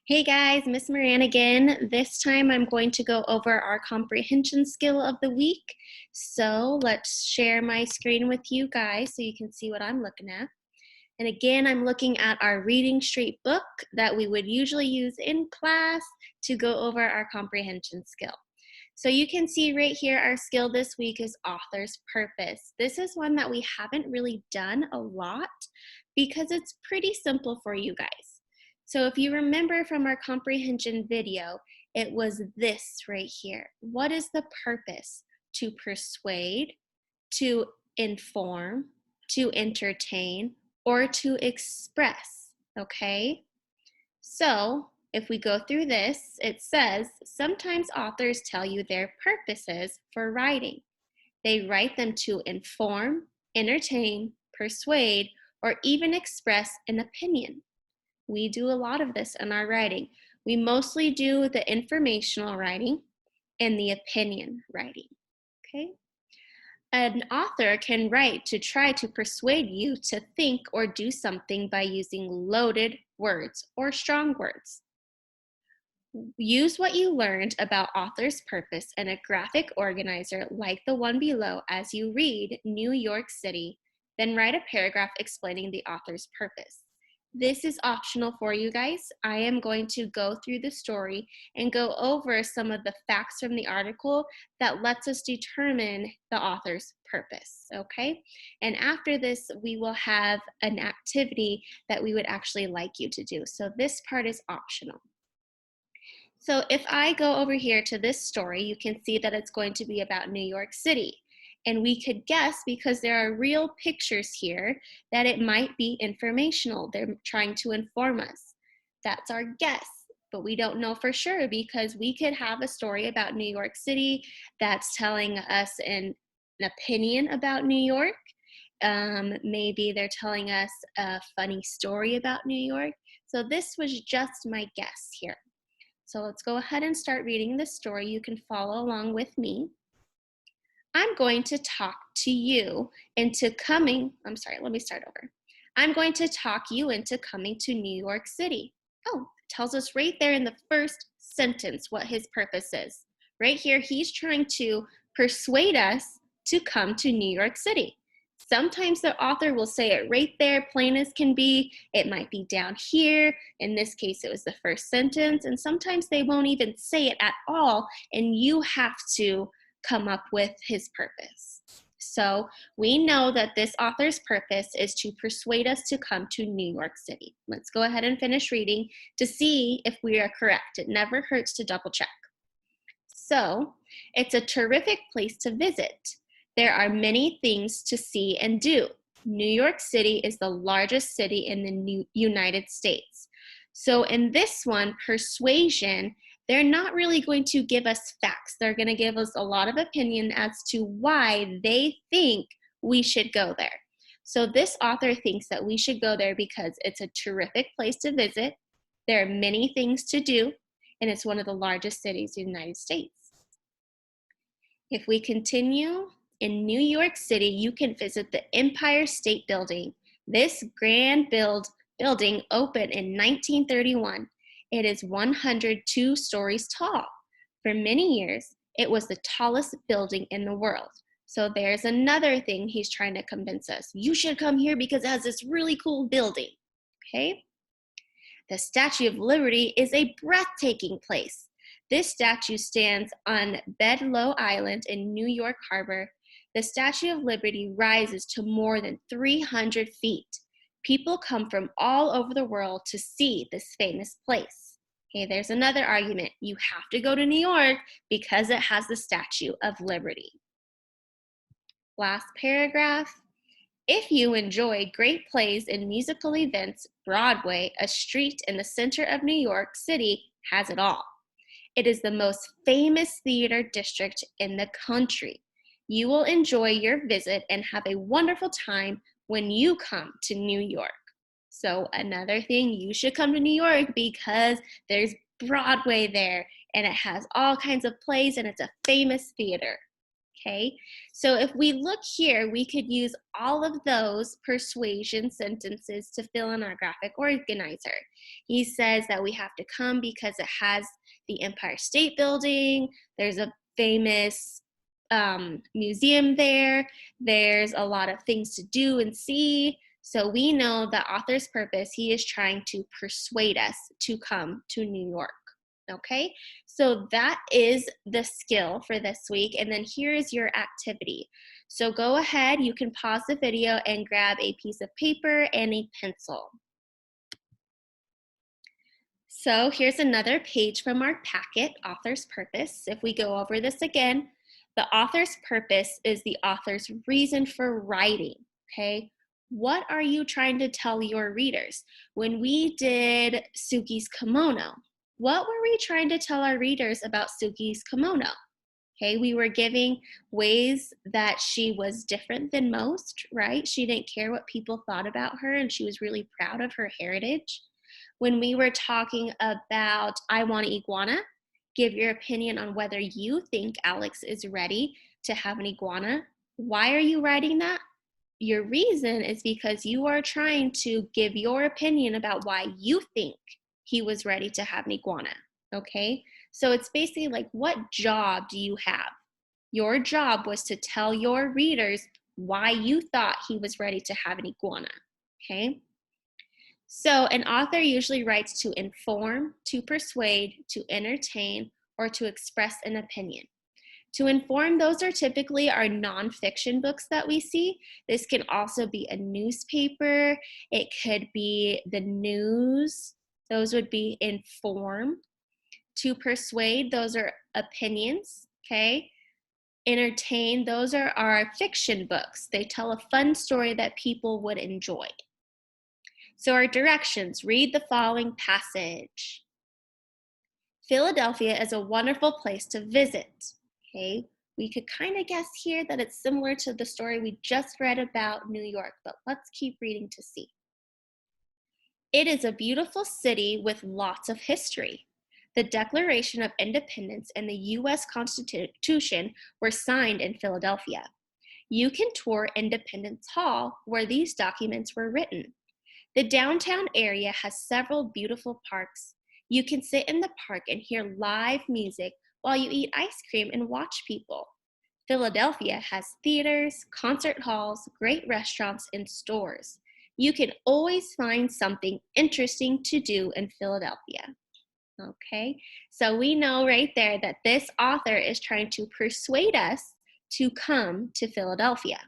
Hey guys, Miss Moran again. This time I'm going to go over our comprehension skill of the week. So let's share my screen with you guys so you can see what I'm looking at. And again, I'm looking at our Reading Street book that we would usually use in class to go over our comprehension skill. So you can see right here, our skill this week is author's purpose. This is one that we haven't really done a lot because it's pretty simple for you guys. So if you remember from our comprehension video, it was this right here. What is the purpose? To persuade, to inform, to entertain, or to express, okay? So if we go through this, it says, sometimes authors tell you their purposes for writing. They write them to inform, entertain, persuade, or even express an opinion. We do a lot of this in our writing. We mostly do the informational writing and the opinion writing, okay? An author can write to try to persuade you to think or do something by using loaded words or strong words. Use what you learned about author's purpose in a graphic organizer like the one below as you read New York City, then write a paragraph explaining the author's purpose. This is optional for you guys. I am going to go through the story and go over some of the facts from the article that lets us determine the author's purpose, okay? And after this, we will have an activity that we would actually like you to do. So this part is optional. So if I go over here to this story, you can see that it's going to be about New York City. And we could guess, because there are real pictures here, that it might be informational. They're trying to inform us. That's our guess, but we don't know for sure because we could have a story about New York City that's telling us an opinion about New York. Maybe they're telling us a funny story about New York. So this was just my guess here. So let's go ahead and start reading the story. You can follow along with me. I'm going to talk to you into coming, let me start over. I'm going to talk you into coming to New York City. Oh, it tells us right there in the first sentence what his purpose is. Right here, he's trying to persuade us to come to New York City. Sometimes the author will say it right there, plain as can be. It might be down here. In this case, it was the first sentence. And sometimes they won't even say it at all, and you have to come up with his purpose. So we know that this author's purpose is to persuade us to come to New York City. Let's go ahead and finish reading to see if we are correct. It never hurts to double check. So it's a terrific place to visit. There are many things to see and do. New York City is the largest city in the United States. So in this one, persuasion, they're not really going to give us facts. They're going to give us a lot of opinion as to why they think we should go there. So this author thinks that we should go there because it's a terrific place to visit. There are many things to do, and it's one of the largest cities in the United States. If we continue, in New York City, you can visit the Empire State Building. This grand building opened in 1931. It is 102 stories tall. For many years, it was the tallest building in the world. So there's another thing he's trying to convince us. You should come here because it has this really cool building, okay? The Statue of Liberty is a breathtaking place. This statue stands on Bedloe Island in New York Harbor. The Statue of Liberty rises to more than 300 feet. People come from all over the world to see this famous place. Okay, there's another argument. You have to go to New York because it has the Statue of Liberty. Last paragraph. If you enjoy great plays and musical events, Broadway, a street in the center of New York City, has it all. It is the most famous theater district in the country. You will enjoy your visit and have a wonderful time when you come to New York. So another thing, you should come to New York because there's Broadway there and it has all kinds of plays and it's a famous theater. Okay, so if we look here, we could use all of those persuasion sentences to fill in our graphic organizer. He says that we have to come because it has the Empire State Building, there's a famous museum there, there's a lot of things to do and see. So we know the author's purpose, he is trying to persuade us to come to New York. Okay, so that is the skill for this week. And then here is your activity. So go ahead, you can pause the video and grab a piece of paper and a pencil. So here's another page from our packet, author's purpose. If we go over this again, the author's purpose is the author's reason for writing, okay? What are you trying to tell your readers? When we did Suki's kimono, what were we trying to tell our readers about Suki's kimono? Okay, we were giving ways that she was different than most, right? She didn't care what people thought about her, and she was really proud of her heritage. When we were talking about I Want to Iguana, give your opinion on whether you think Alex is ready to have an iguana. Why are you writing that? Your reason is because you are trying to give your opinion about why you think he was ready to have an iguana, okay? So it's basically like, what job do you have? Your job was to tell your readers why you thought he was ready to have an iguana, okay? So an author usually writes to inform, to persuade, to entertain, or to express an opinion. To inform, those are typically our nonfiction books that we see. This can also be a newspaper. It could be the news. Those would be inform. To persuade, those are opinions, okay? Entertain, those are our fiction books. They tell a fun story that people would enjoy. So our directions, read the following passage. Philadelphia is a wonderful place to visit. Okay, we could kind of guess here that it's similar to the story we just read about New York, but let's keep reading to see. It is a beautiful city with lots of history. The Declaration of Independence and the U.S. Constitution were signed in Philadelphia. You can tour Independence Hall, where these documents were written. The downtown area has several beautiful parks. You can sit in the park and hear live music while you eat ice cream and watch people. Philadelphia has theaters, concert halls, great restaurants, and stores. You can always find something interesting to do in Philadelphia. Okay, so we know right there that this author is trying to persuade us to come to Philadelphia.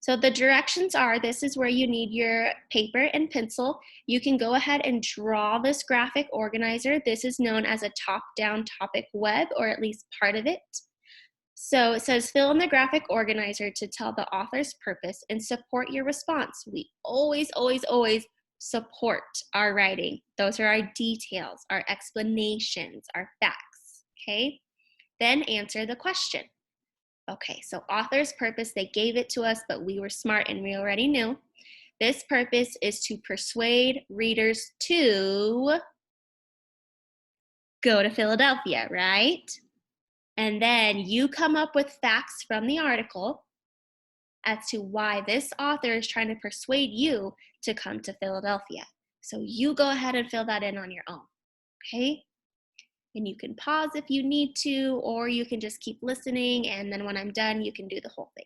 So the directions are, this is where you need your paper and pencil. You can go ahead and draw this graphic organizer. This is known as a top-down topic web, or at least part of it. So it says, fill in the graphic organizer to tell the author's purpose and support your response. We always, always, always support our writing. Those are our details, our explanations, our facts, okay? Then answer the question. Okay, so author's purpose, they gave it to us, but we were smart and we already knew. This purpose is to persuade readers to go to Philadelphia, right? And then you come up with facts from the article as to why this author is trying to persuade you to come to Philadelphia. So you go ahead and fill that in on your own, okay? And you can pause if you need to, or you can just keep listening, and then when I'm done, you can do the whole thing.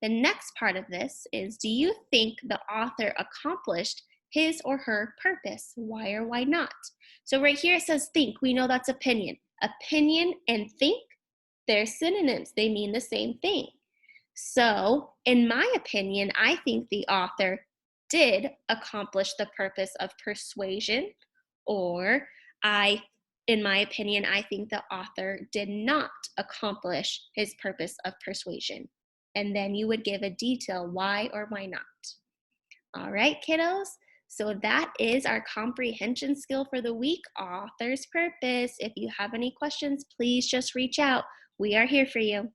The next part of this is, do you think the author accomplished his or her purpose? Why or why not? So right here it says think. We know that's opinion. Opinion and think, they're synonyms. They mean the same thing. So in my opinion, I think the author did accomplish the purpose of persuasion, or in my opinion, I think the author did not accomplish his purpose of persuasion. And then you would give a detail why or why not. All right, kiddos. So that is our comprehension skill for the week, author's purpose. If you have any questions, please just reach out. We are here for you.